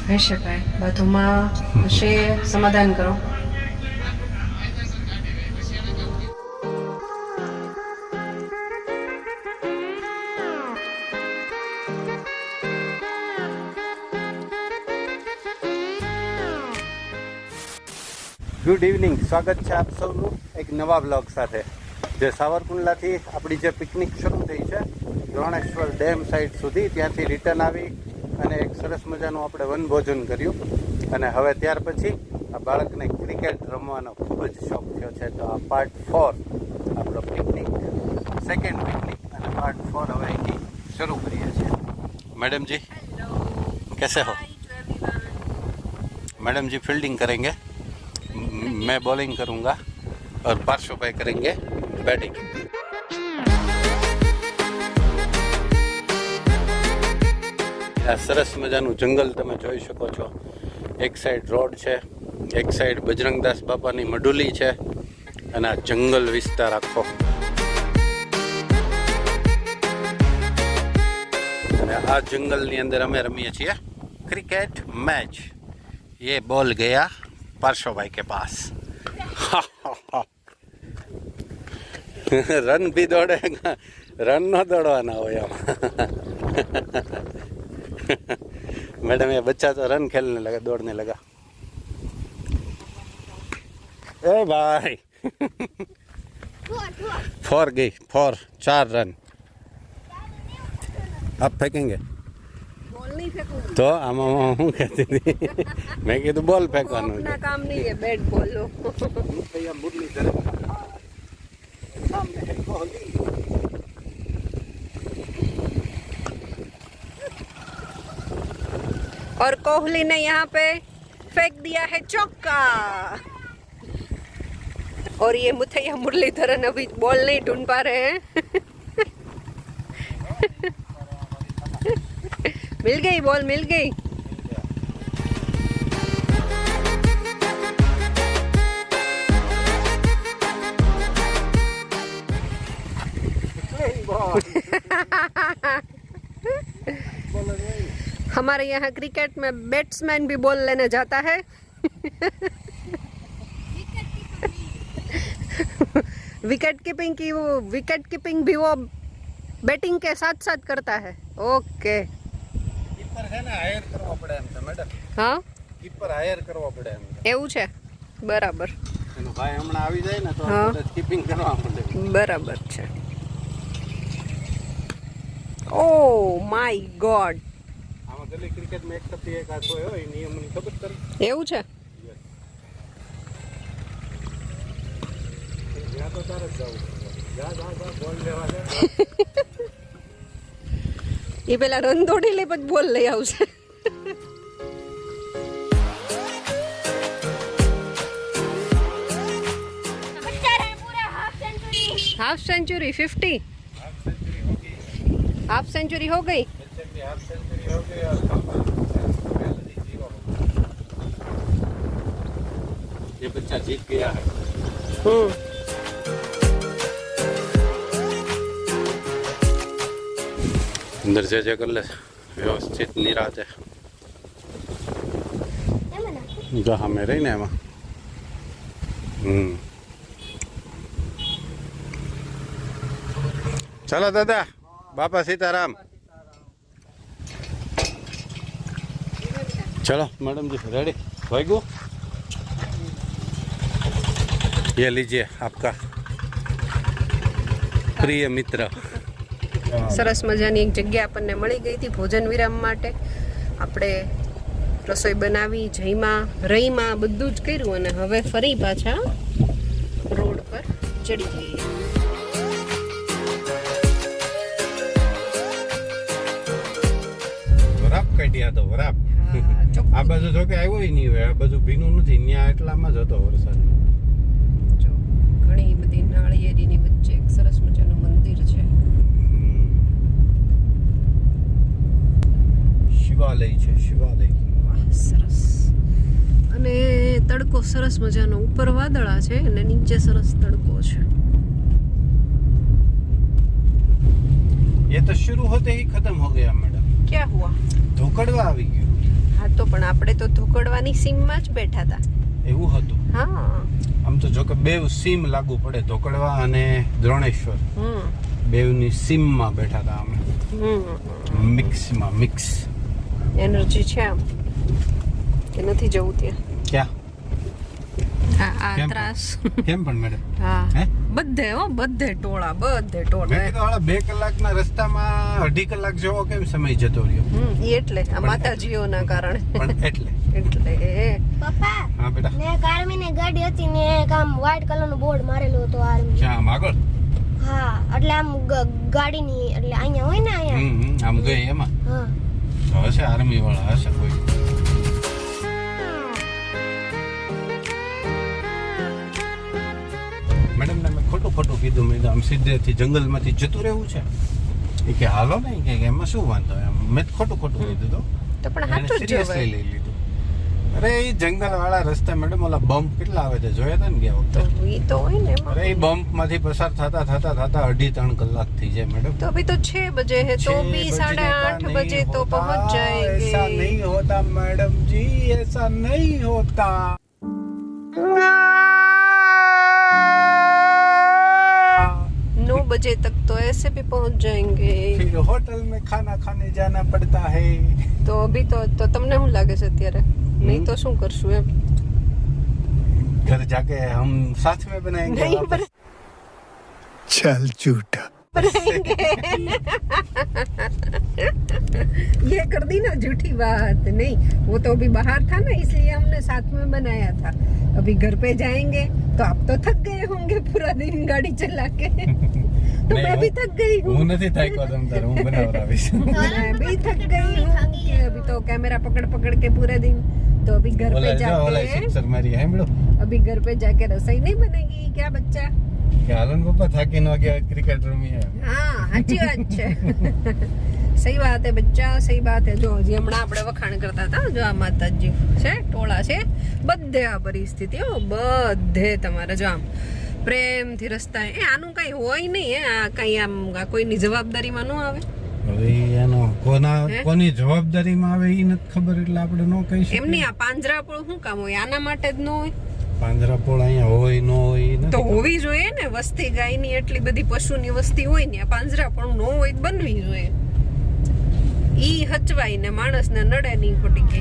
હશે ભાઈ, બધુંમાં હશે, સમાધાન કરો. ગુડ ઇવનિંગ, સ્વાગત છે આપ સૌનું એક નવા બ્લોગ સાથે. જે સાવરકુંડલાથી આપણી જે પિકનિક શરૂ થઈ છે દ્રોણેશ્વર ડેમ સાઈડ સુધી, ત્યાંથી રિટર્ન આવી અને એક સરસ મજાનું આપણે વનભોજન કર્યું. અને હવે ત્યાર પછી આ બાળકને ક્રિકેટ રમવાનો ખૂબ જ શોખ થયો છે. તો આ પાર્ટ 4 આપણો પિકનિક, સેકન્ડ પિકનિક, અને પાર્ટ 4 હવે અહીંથી શરૂ કરીએ છીએ. मैडम जी कैसे हो? मैडम जी फील्डिंग करेंगे, मैं बॉलिंग करूंगा और पार्श्व भाई करेंगे बैटिंग. આ સરસ મજાનું જંગલ તમે જોઈ શકો છો. એક સાઈડ રોડ છે, એક સાઈડ બજરંગદાસ બાપાની મઢુલી છે, અને આ જંગલ વિસ્તાર આખો. અને આ જંગલની અંદર અમે રમીએ છીએ ક્રિકેટ મેચ. ये बॉल गया पार्श्व भाई के पास. रन भी दौड़ेगा, रन न दौड़वाना हो यहाँ. मैडम ये बच्चा तो रन खेलने लगा, दौड़ने लगा. ए भाई फोर गई, 4 रन. आप फेंकेंगे तो आमा હું કહેતી હતી, મેં કીધું બોલ ફેંકવાનું अपना काम नहीं है, बैट बोलो. और कोहली ने यहाँ पे फेंक दिया है चौका. और ये मुथैया मुरलीधरन अभी बॉल नहीं ढूंढ पा रहे हैं. मिल गई बॉल, मिल गई. हमारे यहाँ क्रिकेट में बैट्समैन भी बॉल लेने जाता है. विकेट कीपिंग भी वो बैटिंग के साथ साथ करता है. ओके. કીપર છે ને હાયર કરવો પડે એમ છે મેડમ. હા, કીપર હાયર કરવો પડે એમ. એવું છે, બરાબર. એનો ભાઈ હમણાં આવી જાય ને તો હા. કીપિંગ કરવા પડે. બરાબર છે. ઓ માય ગોડ, આમાં ગલી ક્રિકેટમાં એક થતી એક હાથ હોય, એ નિયમની ખબર કરે. એવું છે. જ્યાં તો તારે જ જવું. જા બોલ લેવા જા. એ પેલા રન દોડી લે પછી બોલ લઈ આવશે. हाफ सेंचुरी 50, हाफ सेंचुरी हो गई. हाफ सेंचुरी हो गई और ये बच्चा जीत गया है. अंदर जे कर ले व्यवस्थित निराते जहाँ में रही ने एम. चलो दादा, बापा सीताराम. चलो मैडम जी रेडी हो गो. ये लीजिए आपका प्रिय मित्र. સરસ મજાની એક જગ્યા આપણને મળી ગઈ હતી ભોજન વિરામ માટે. આપણે રસોઈ બનાવી, જઈમાં, રહીમાં, બધું જ કર્યું અને હવે ફરી પાછા રોડ પર ચડી જઈએ. વરાપ કાઢ્યા તો વરાપ. આ બાજુ જો કે આવ્યો નહીં હોય, આ બાજુ ભીનું નથી, ત્યાં એટલામાં જ હતો વરસાદ. જો ઘણી બધી નાળિયેરીની વચ્ચે એક સરસ મજાનું મંદિર છે. શિવાલય છે, શિવાલય. વાહ, સરસ. અને તડકો સરસ મજાનો, ઉપર વાદળા છે અને નીચે સરસ તડકો છે. ये तो शुरू होते ही खत्म हो गया मैडम. क्या हुआ? धोकड़वा આવી ગયું. હા તો પણ આપણે તો ધોકડવાની સીમમાં જ બેઠા હતા. એવું હતું. હા. આમ તો જો કે બેવ સીમ લાગુ પડે, ધોકડવા અને દ્રોણેશ્વર બેવની સીમમાં બેઠા હતા અમે. મિક્સ એનર્જી છે આમ કે નથી જવું ત્યાં. ક્યાં? આ કેમ? ત્રાસ. કેમ પણ મેડમ? હા હે? બધે ટોળા મેં કીધું હાલા 2 કલાકના રસ્તામાં 2.5 કલાક જેવો કેમ સમય જતો રહ્યો? ઈ એટલે આ માતાજીઓના કારણે. પણ એટલે પપ્પા હા બેટા. ને એક આર્મીની ગાડી હતી ને એક આમ વ્હાઈટ કલરનું બોર્ડ મારેલું હતું આર્મી. ક્યાં? આમ આગળ? હા એટલે આમ ગાડીની એટલે અહીંયા હોય ને અહીંયા. આમ ગઈ એમાં હા તો હશે આર્મી વાળા હશે કોઈ. મેડમ ને મેં ખોટું કીધું. મેં આમ સીધેથી જંગલમાંથી જતું રહેવું છે એ કે હાલો ને કે એમાં શું વાંધો એમ. મેં ખોટું કીધું તો પણ એને હાચું જ સિરિયસલી જવાય. લઈ લીધું. અરે એ જંગલ વાળા રસ્તા મેડમ ઓલા બમ્પ કેટલા આવે છે જોયા હતા ને ગયા તો વખતે? ઈ તો હોય ને અરે એ બમ્પ માંથી પસાર થતા 2.5-3 કલાક થઈ જાય મેડમ. तो अभी तो 6 बजे है तो भी 8:30 बजे तो पहुंच ऐसा जाएंगे. नहीं होता मैडम जी, ऐसा नहीं होता. 9 बजे तक तो ऐसे भी पहुंच जाएंगे. फिर होटल में खाना खाने जाना पड़ता है. तो अभी तो તમને શું લાગે છે અત્યારે? નહીં તો શું કરશું એમ? घर जाके हम साथ में बनाएंगे नहीं वापस. चल झूठा बनाएंगे. ये कर दी ना झूठी बात. नहीं, वो तो अभी बाहर था ना इसलिए हमने साथ में बनाया था. अभी घर पे जाएंगे तो आप तो थक गए होंगे पूरा दिन गाड़ी चला के. तो मैं भी थक गई हूँ. હું નથી થાક્યો તમ તારે, હું બનાવરાવીશ. मैं भी थक गई हूँ कि अभी तो कैमरा पकड़ के पूरे दिन. तो अभी घर पे ઓલા जाके સિક્સર મારી હેમડો अभी घर पे जाके रसोई नहीं बनेगी क्या बच्चा? કે હાલન પપ્પા થાકી ન ગયા ક્રિકેટ રમી હે. हाँ સાચી વાત છે. સહી વાત है बच्चा, सही बात है. જો હજી હમણાં આપણે વખાણ કરતા હતા. જો આ માતાજી છે, ટોળા છે, બધે આ પરિસ્થિતિઓ બધે તમારે જો આમ પ્રેમથી રસ્તા. આનું કઈ હોય નહીં. આ કઈ આમ કોઈની જવાબદારીમાં ન આવે. હવે એનો કોની જવાબદારીમાં આવે એ નથી ખબર એટલે આપણે ન કહી શકીએ. એમની આ પાંજરાપોળ શું કામ હોય? આના માટે જ ન હોય પાંજરાપોળ અહીંયા હોય ન હોય ઈ નથી તો ખબર. હોવી જોઈએ ને. વસ્તી ગાયની એટલી બધી પશુની વસ્તી હોય ને, આ પાંજરાપોળ ન હોય તો બનવી જોઈએ. ઈ હચવાય ને માણસને નડે નહીં ખોટી કે.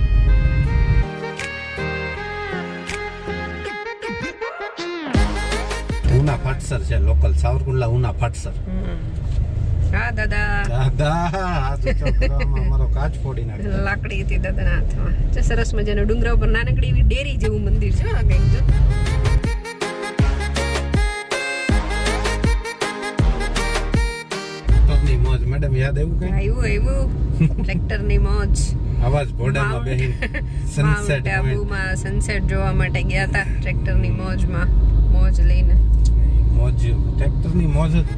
ઉના ફાટસર છે લોકલ સાવરકુંડલા ઉના ફાટસર. હા દાદા. દાદા હાથ ઊંચો કરવામાં અમારો કાચ ફોડી નાખ્યો. લાકડી હતી દાદાના હાથમાં. જે સરસ મજાનો ડુંગરા ઉપર નાનકડી એવી ડેરી જેવું મંદિર છે. આ કંઈક જો ટ્રેક્ટરની મોજ મેડમ યાદ આવ્યું કઈ? આવ્યું ટ્રેક્ટરની મોજ. આવાજ ઘોડામાં બેહીને સનસેટ માઉન્ટ પોઈન્ટ આબુમાં સનસેટ જોવા માટે ગયા હતા ટ્રેક્ટરની મોજમાં. મોજ લઈને મોજ ટ્રેક્ટરની મોજ હતી.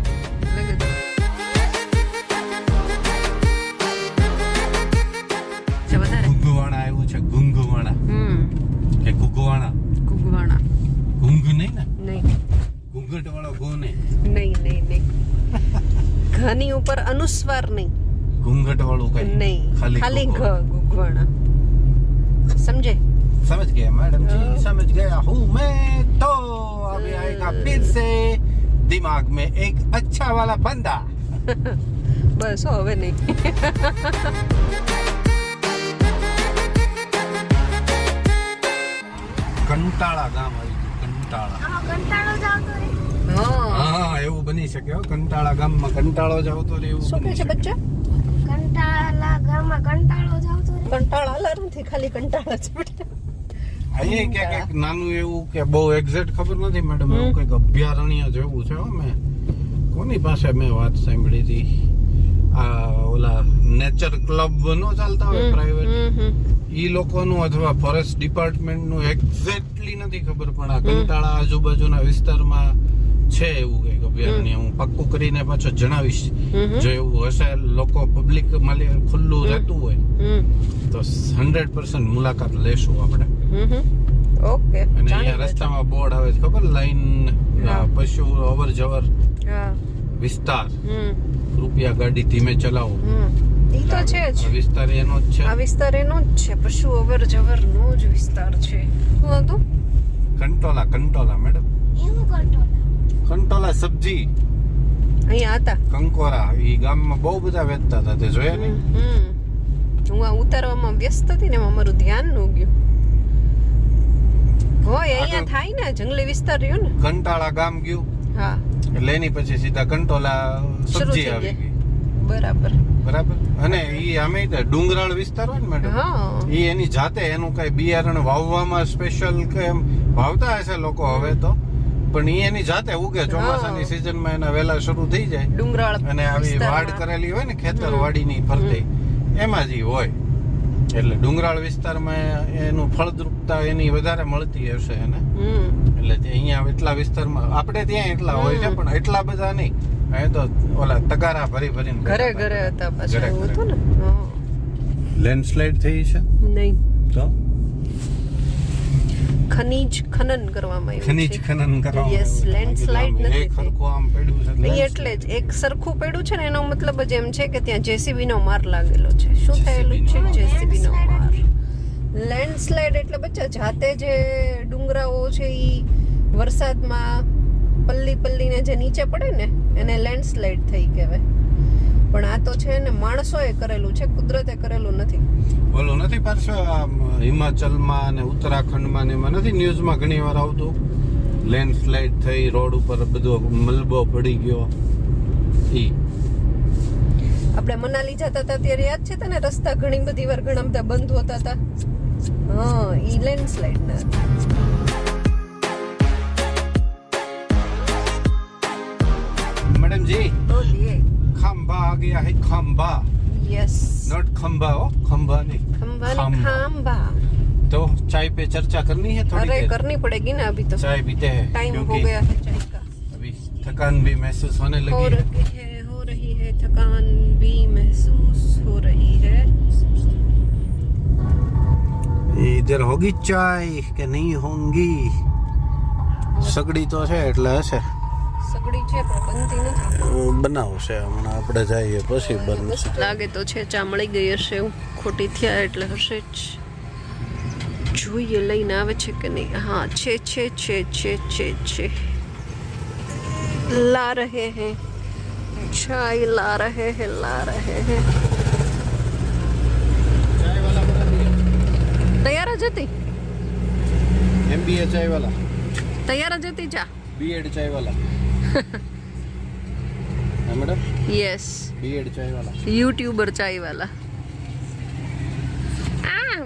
ગુંગવાણા આવ્યું છે. ગુંગવાણા કે ગુગવાણા? ગુગવાણા. ગુંગ નહીં ને? નહીં ઘૂંઘટ વાળો ગો નહીં. નહીં ઘની ઉપર અનુસ્વાર નહીં. ઘૂંઘટ વાળું કઈ નહીં, ખાલી ઘ. ગુગવાણા. સમજે? समझ गए मैडम जी, समझ गया हूँ मैं. तो अभी आएगा फिर से दिमाग में एक अच्छा वाला बंदा. બસ હવે નહીં. કંટાળા ગામ આવી ગયું. કંટાળા. આમાં કંટાળો જ આવતો રહે. હા એવું બની શકે હો. કંટાળા ગામમાં કંટાળો જ આવતો રહે એવું શું કહે બની છે શકે. બચ્ચા? કંટાળા ગામમાં કંટાળો જ આવતો રહે. કંટાળા નથી, ખાલી કંટાળા જ બેટા. અહીંયા ક્યાંક નાનું એવું કે બહુ એક્ઝેક્ટ ખબર નથી મેડમ, એવું કંઈક અભયારણ્ય જેવું છે હો. મેં કોની પાસે મેં વાત સાંભળી હતી, આ ઓલા નેચર ક્લબ નો ચાલતા હોય પ્રાઇવેટ, ઈ લોકોનું અથવા ફોરેસ્ટ ડિપાર્ટમેન્ટનું એક્ઝેક્ટલી નથી ખબર, પણ આ કંટાળા આજુબાજુના વિસ્તારમાં છે એવું કંઈક અભયારણ્ય. હું પાક્કું કરીને પાછો જણાવીશ જો એવું હશે. લોકો પબ્લિક માં ખુલ્લું રહેતું હોય તો 100% મુલાકાત લેશું આપણે. ઓકે. અને અહીંયા રસ્તામાં બોર્ડ આવે છે ખબર, લાઈન પશુ અવર જવર હા. વિસ્તાર, કૃપયા ગાડી ધીમે ચલાવો. ઈ તો છે જ. આ વિસ્તાર એનો જ છે. આ વિસ્તાર એનો જ છે, પશુ અવર જવર નો જ વિસ્તાર છે. શું હતું? કંટોલા મેડમ. એવું કંટોલા. કંટોલા સબ્જી અહીંયા હતા. કંકોરા ઈ ગામમાં બહુ બધા વેચતા હતા, તે જોયા નહીં? હું આ ઉતારવામાં વ્યસ્ત હતી ને એમાં મારું ધ્યાન ન ગયું. હોય અહીંયા થાય ને, જંગલી વિસ્તાર રહ્યો ને. કંટાળા ગામ ગયું હા, એટલે એની પછી સીધા કંટોલા શરૂ સબ્જી થઈ આવી ગઈ. ગઈ. બરાબર. બરાબર. અને ઈ આમે ડુંગરાળ વિસ્તાર હોય ને મેડમ, હા. ઈ એની જાતે એનું કઈ બિયારણ વાવવામાં સ્પેશિયલ કે એમ વાવતા હશે લોકો હવે તો, પણ ઈ એની જાતે ઉગે. ચોમાસાની સિઝનમાં એના વેલા શરૂ થઈ જાય ડુંગરાળ અને આવી વાડ કરેલી હોય ને ખેતર વાડીની ફરતે, એમાં જ ઈ હોય. એટલે ડુંગરાળ વિસ્તારમાં એનું ફળદ્રુપતા એની વધારે મળતી હશે એને. એટલે તે અહીંયા એટલા વિસ્તારમાં આપણે ત્યાં એટલા હોય છે, પણ એટલા બધા નહીં. અહીં તો ઓલા તગારા ભરીને ઘરે ઘરે હતા પાછા. ઘરે એવું ઘરે. હતું ને. હા. લેન્ડસ્લાઇડ થઈ છે નહીં, તો ખનીજ ખનન કરવામાં આવ્યું ખનીજ છે. ખનન કરવામાં Yes, આવ્યું. landslide આમ નથી એક થઈ. હરખું આમ પડ્યું છે નહીં, એટલે જ એક સરખું પડ્યું છે ને, એનો મતલબ જ એમ છે કે ત્યાં જેસીબી નો માર લાગેલો છે. શું થયેલું છે? જેસીબી નો માર. લેન્ડસ્લાઇડ એટલે બચ્ચા જાતે જે ડુંગરાઓ છે ઈ વરસાદમાં પલ્લીને જે નીચે પડે ને એને લેન્ડસ્લાઇડ થઈ કહેવાય. પણ આ તો છે ને માણસોએ કરેલું છે, કુદરતે કરેલું નથી. ઓલું નથી પાછું આમ હિમાચલમાં અને ઉત્તરાખંડમાં ને એમાં નથી ન્યૂઝમાં ઘણી વાર આવતું, લેન્ડસ્લાઇડ થઈ, રોડ ઉપર બધો મલબો પડી ગયો. ઈ આપણે મનાલી જતા હતા ત્યારે યાદ છે તને, રસ્તા ઘણી બધી વાર ઘણા બધા બંધ હોતા હતા. હા, ઈ લેન્ડસ્લાઇડ ના હતા. मैडम जी બોલીએ. खंबा आ गया है, खंबा યસ, नॉट खंबा हो, खंबा नहीं ખંભાની ખાંભા. तो चाय पे चर्चा करनी है थोड़ी अरे देर? करनी पड़ेगी ना, अभी तो चाय पीते हैं टाइम हो क्योंकि गया है चाय का. अभी थकान भी महसूस होने हो लगी है. रही है थकान भी महसूस हो रही है. इधर होगी चाय કે નહીં હોંગી? સગડી તો છે એટલે હશે. સગડી છે પણ બનતી નથી. બનાવશે હમણાં આપણે જઈએ પછી બનશે. લાગે તો છે ચા મળી ગઈ હશે, એવું ખોટી થયા એટલે હશે જ. જોઈએ લઈને આવે છે કે નહીં. હા, છે ला रहे हैं चाय, ला रहे हैं તૈયાર જ હતી. MBA ચાય વાલા, તૈયાર જ હતી ચા. B.Ed ચાય વાલા. હા મેડમ, યસ, B.Ed ચાય વાલા. यूट्यूबर चाय वाला.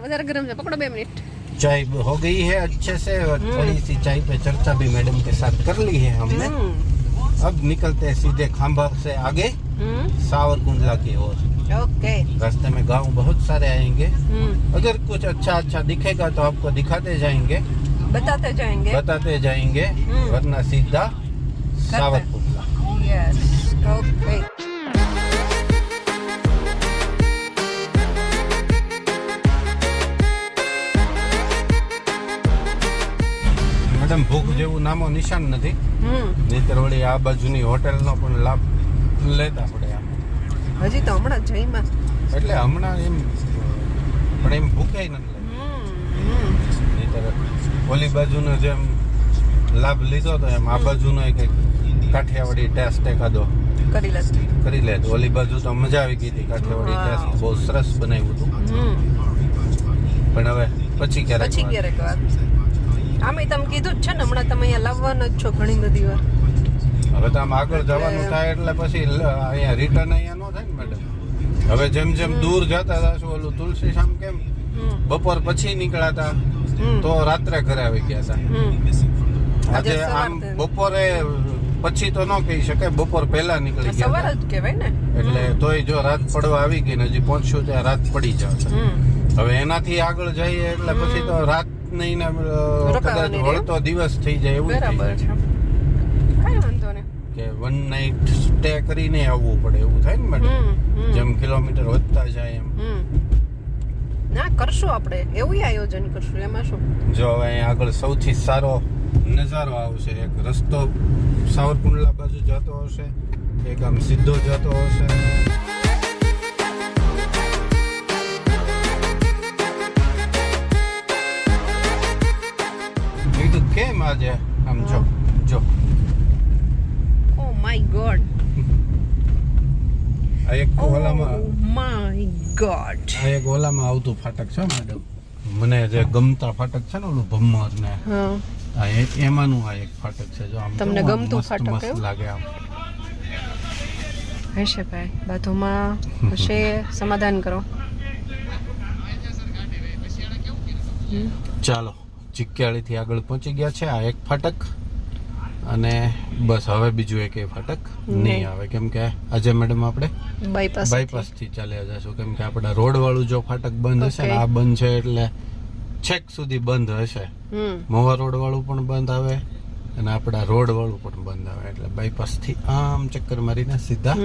વધારે ગરમ છે, પકડો 2 મિનિટ. चाय हो गई है अच्छे से, और थोड़ी सी चाय पे चर्चा भी मैडम के साथ कर ली है हमने. अब निकलते हैं सीधे खांबा से आगे सावरकुंडला की ओर. ओके. रास्ते में गांव बहुत सारे आएंगे. अगर कुछ अच्छा दिखेगा तो आपको दिखाते जाएंगे, बताते जाएंगे. वरना सीधा सावरकुंडला. Yes, okay. મેડમ ભૂખ જેવું નામો નિશાન નથી. નહીતર વળી આ બાજુની હોટેલનો પણ લાભ લેતા પડે આમ. હજી તો હમણાં જઈમાં એટલે હમણાં એમ પણ એમ ભૂખાય નથી. નહીતર ઓલી બાજુનો જેમ લાભ લીધો તો એમ આ બાજુનો કંઈક કાઠિયાવાડી ટેસ્ટ એકાદો કરી લે. ઓલી બાજુ તો મજા આવી ગઈ હતી, કાઠિયાવાડી ટેસ્ટ બહુ સરસ બનાવ્યું હતું. પણ હવે પછી ક્યારેક વાત. આમે તમે કીધું જ છે ને, હમણાં તમે અહીંયા લાવવાના જ છો ઘણી બધી વાર. હવે તો આમ આગળ જવાનું થાય એટલે પછી અહીંયા રિટર્ન અહીંયા નો થાય ને મેડમ. હવે જેમ દૂર જતા હતા, ઓલું તુલસી શામ કેમ બપોર પછી નીકળાતા તો રાત્રે ઘરે આવી ગયા હતા. આજે આમ બપોરે પછી તો ન કહી શકાય, બપોર પહેલા નીકળી ગયા સવાર જ કહેવાય ને. એટલે તોય જો રાત પડવા આવી ગઈ ને, હજી પહોંચ્યું ત્યાં રાત પડી જશે. હવે એનાથી આગળ જઈએ એટલે પછી તો રાત નહીં ને કદાચ વળતો દિવસ થઈ જાય એવું. બરાબર છે, કઈ વાંધો નહીં. કે 1 નાઇટ સ્ટે કરીને આવવું પડે એવું થાય ને મેડમ. જેમ કિલોમીટર વધતા જાય એમ. ના, કરશું આપણે એવું આયોજન કરશું, એમાં શું. જો હવે અહીંયા આગળ સૌથી સારો નજારો આવશે. એક રસ્તો સાવરકુંડલા બાજુ જતો હશે, એક આમ સીધો જતો હશે. છે આમ જો જો ઓ માય ગોડ, આ એક ઓલામાં માય ગોડ. આ એક ઓલામાં આવતું ફાટક છે મેડમ, મને જે ગમતા ફાટક છે ને ઓલું ભમ્મર ને હા, આ એમાંનું આ એક ફાટક છે જો આમ તમને કેવું ગમતું મસ્ત ફાટક મસ્ત એવું? લાગે આમ. હશે ભાઈ, બાધોમાં હશે, સમાધાન કરો. ચાલો ચિક્યાળીથી આગળ પહોંચી ગયા છે. આ એક ફાટક અને બસ હવે બીજું એક ફાટક નહીં આવે, કેમ કે આજે મેડમ આપણે બાયપાસ થી ચાલ્યા જશું, કેમ કે આપણા રોડ વાળું જો ફાટક બંધ હશે ને, આ બંધ છે એટલે છેક સુધી બંધ હશે. મોવા રોડ વાળું પણ બંધ આવે અને આપણા રોડ વાળું પણ બંધ આવે, એટલે બાયપાસ થી આમ ચક્કર મારીને સીધા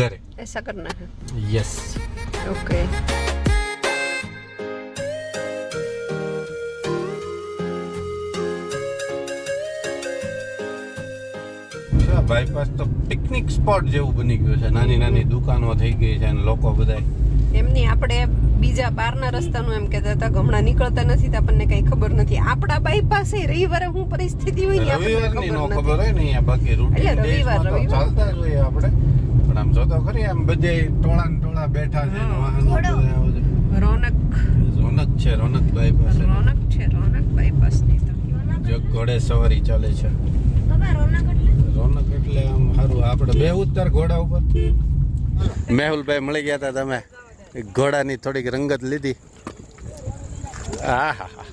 ઘરે. ऐसा करना है. યસ. ओके. બાયપાસ તો પિકનિક સ્પોટ જેવું બની ગયું છે, નાની નાની દુકાનો થઈ ગઈ છે અને લોકો બધા એમની આપણે બીજા બહારના રસ્તાનું એમ કહેતા હતા, હમણાં નીકળતા નથી તો આપણને કઈ ખબર નથી. આપણા બાયપાસે રવિવારે શું પરિસ્થિતિ હોય ને રવિવારની નો ખબર હોય ને અહીંયા, બાકી રૂટીન એટલે રવિવાર ચાલતા જ હોય આપણે. પણ આમ જોતો ખરી આમ બધે ટોળા ને ટોળા બેઠા છે ને વાહનો બધા આવે છે. રોનક છે રોનક બાયપાસ, રોનક છે રોનક બાયપાસ ની તો. જો ઘોડે સવારી ચાલે છે. રોનક એટલે આમ સારું. આપણે બે ઉત્તર ઘોડા ઉપર. મેહુલભાઈ મળી ગયા હતા, તમે ઘોડાની થોડીક રંગત લીધી. આહા,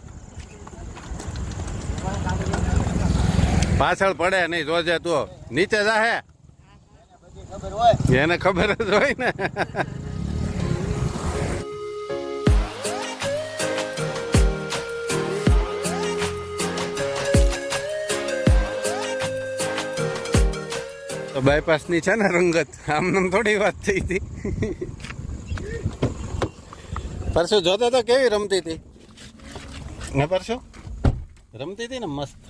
પાછળ પડે નહીં જોજે, તું નીચે જાહે, એને ખબર જ હોય ને. બાયપાસ ની છે ને રંગત, આમ થોડી વાત થઈ હતી. પરસો જોતો તો કેવી રમતી હતી ને, પરસો રમતી હતી ને મસ્ત.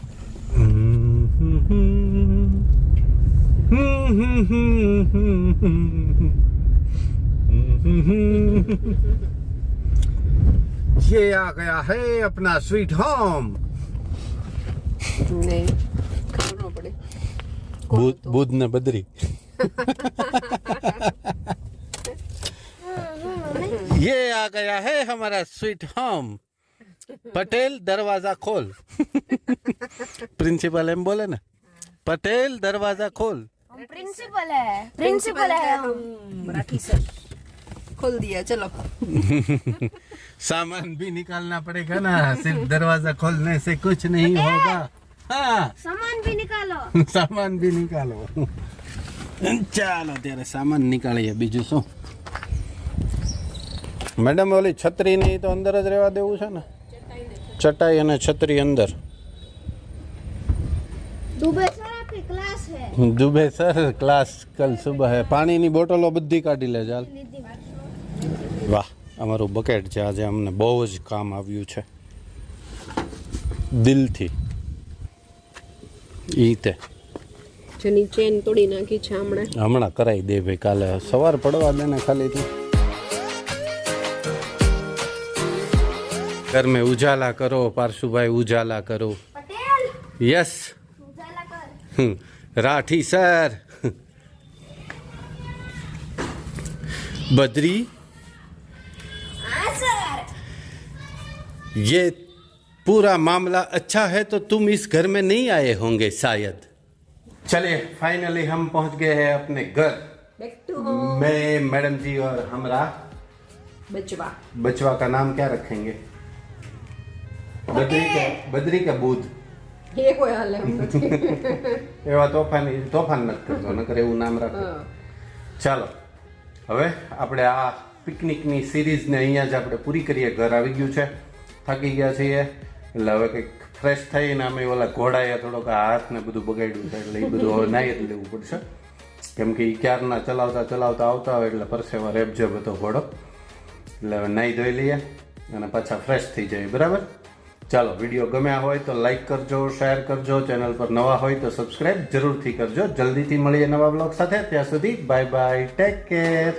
ये आ गया है अपना स्वीट होम. નહીં ખબર ન પડે. બુધ ને બદ્રી. ये आ गया है हमारा स्वीट होम. पटेल दरवाजा खोल. प्रिंसिपल एम बोले ना, पटेल दरवाजा खोल. प्रिंसिपल है हम. मराठी सर खोल दिया, चलो. सामान भी निकालना पड़ेगा ना, सिर्फ दरवाजा खोलने से कुछ नहीं होगा. हाँ, सामान भी निकालो. सामान भी निकालो. ચાલો ત્યારે સામાન નીકાળીએ. બીજું શું મેડમ, ઓલી છત્રી ની તો અંદર જ રહેવા દેવું છે ને, ચટાઈ અને છત્રી અંદર. दुबे सर आपकी क्लास है. દુબે સર ક્લાસ કલ સુબહ હે. પાણીની બોટલો બધી કાઢી લે ચાલ. વાહ, અમારું બકેટ છે આજે, અમને બહુ જ કામ આવ્યું છે દિલથી. ઈ તે જેની ચેન તોડી નાખી છે હમણાં કરાવી દે ભાઈ, કાલે સવાર પડવા દે ને ખાલી તું. ઘર મેં ઉજાલા કરો પારસુભાઈ, ઉજાલા કરો. पटेल યસ उजाला कर. राठी सर. बद्री, हाँ सर. ये पूरा मामला अच्छा है तो तुम इस घर में नहीं आए होंगे शायद. चलिए फाइनली हम पहुंच गए हैं अपने घर. Back to home. मैं मैडम जी और हमारा બચવા. बचवा का नाम क्या रखेंगे? बद्री का बूध. એ કોઈ હાલે એમ નથી. એવા તોફાન નથી કરતો, નકર એવું નામ રાખો. ચાલો હવે આપણે આ પિકનિકની સિરીઝને અહીંયા જ આપણે પૂરી કરીએ. ઘર આવી ગયું છે, થાકી ગયા છીએ, એટલે હવે કંઈક ફ્રેશ થઈને અમે ઓલા ઘોડાએ થોડોક હાથ ને બધું બગાડ્યું છે, એટલે એ બધું હવે નાહી જ લેવું પડશે, કેમ કે એ ક્યારના ચલાવતા આવતા હોય એટલે પરસેવા રેબજેબ હતો ઘોડો, એટલે હવે નાહી ધોઈ લઈએ અને પાછા ફ્રેશ થઈ જાય. બરાબર, ચાલો વિડીયો ગમ્યા હોય તો લાઈક કરજો, શેર કરજો, ચેનલ પર નવા હોય તો સબસ્ક્રાઈબ જરૂરથી કરજો. જલ્દીથી મળીએ નવા બ્લોગ સાથે. ત્યાં સુધી બાય બાય, ટેક કેર.